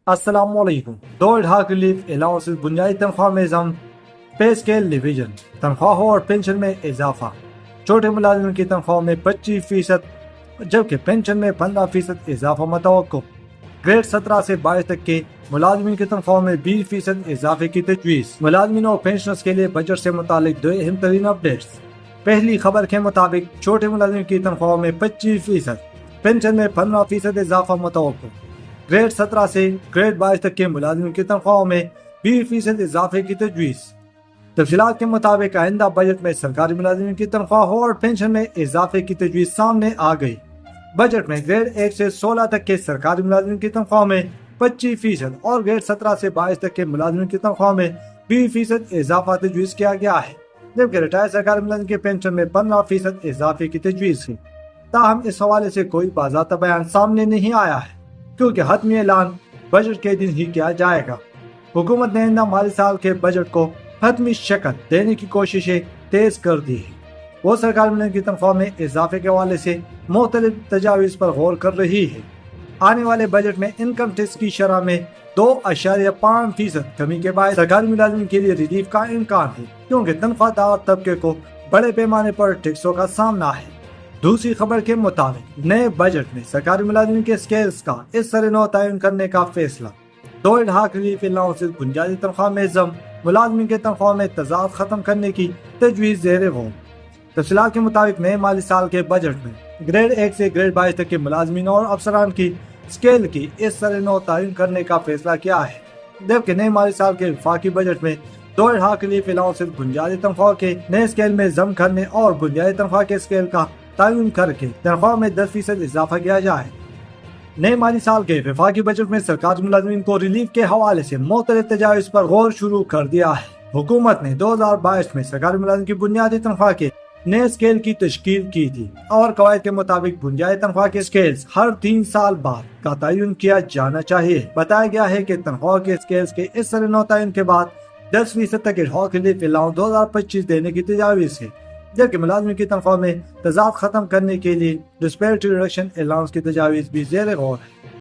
السلام علیکم. دو اڈھاک relief allowance بنیادی تنخواہ میں ضم، پے اسکیل ڈویژن، تنخواہوں اور پینشن میں اضافہ. چھوٹے ملازمین کی تنخواہوں میں 25% جبکہ پینشن میں 15% اضافہ متوقع. گریڈ 17 سے 22 تک کے ملازمین کی تنخواہوں میں 20% اضافے کی تجویز. ملازمین اور پینشنرز کے لیے بجٹ سے متعلق دو اہم ترین اپڈیٹس. پہلی خبر کے مطابق چھوٹے ملازمین کی تنخواہوں میں 25%، پینشن میں 15% اضافہ متوقع. گریڈ 17 سے گریڈ 22 تک کے ملازمین کی تنخواہوں میں 20% اضافے کی تجویز. تفصیلات کے مطابق آئندہ بجٹ میں سرکاری ملازمین کی تنخواہوں اور پینشن میں اضافے کی تجویز سامنے آ گئی. بجٹ میں گریڈ 1 سے 16 تک کے سرکاری ملازمین کی تنخواہوں میں 25% اور گریڈ 17 سے 22 تک کے ملازمین کی تنخواہوں میں 20% اضافہ تجویز کیا گیا ہے، جبکہ ریٹائر سرکاری ملازمین کی پینشن میں 15% اضافے کی تجویز ہے. تاہم اس حوالے سے کوئی باضابطہ بیان سامنے نہیں آیا ہے کیونکہ حتمی اعلان بجٹ کے دن ہی کیا جائے گا. حکومت نے آئندہ مالی سال کے بجٹ کو حتمی شکل دینے کی کوششیں تیز کر دی ہیں. وہ سرکاری ملازمین کی تنخواہ میں اضافے کے حوالے سے مختلف تجاویز پر غور کر رہی ہے. آنے والے بجٹ میں انکم ٹیکس کی شرح میں 2.5% کمی کے باعث سرکاری ملازمین کے لیے ریلیف کا امکان ہے کیونکہ تنخواہ دار طبقے کو بڑے پیمانے پر ٹیکسوں کا سامنا ہے. دوسری خبر کے مطابق نئے بجٹ میں سرکاری ملازمین کے اسکیلز کا اس سر نو تعین کرنے کا فیصلہ. دو اڈھاک ریلیف الاؤنس بنیادی تنخواہ میں ضم، ملازمین کے تنخواہ میں تضاد ختم کرنے کی تجویز زیر غور. تفصیلات کے مطابق نئے مالی سال کے بجٹ میں گریڈ 1 سے گریڈ 22 تک کے ملازمین اور افسران کی اسکیل کی اس سر نو تعین کرنے کا فیصلہ کیا ہے، جبکہ نئے مالی سال کے وفاقی بجٹ میں دو اڈھاک ریلیف الاؤنس بنیادی تنخواہ کے نئے اسکیل میں ضم کرنے اور بنیادی تنخواہ کے اسکیل کا تعین کر کے تنخواہ میں 10% اضافہ کیا جائے. نئے مالی سال کے وفاقی بجٹ میں سرکاری ملازمین کو ریلیف کے حوالے سے مختلف تجاویز پر غور شروع کر دیا ہے. حکومت نے 2022 میں سرکاری ملازمین کی بنیادی تنخواہ کے نئے اسکیل کی تشکیل کی تھی اور قواعد کے مطابق بنیادی تنخواہ کے اسکیلز ہر 3 سال بعد کا تعین کیا جانا چاہیے. بتایا گیا ہے کہ تنخواہ کے اسکیلز کے اس سر نو تعین کے بعد 10% تک اڈھاک ریلیف الاؤنس 2025 دینے کی تجاویز ہے، جبکہ ملازمین کی تنخواہ میں تضاد ختم کرنے کے لیے ڈسپیرٹی ریڈکشن الاؤنس کی تجاویز بھی زیر غور ہے.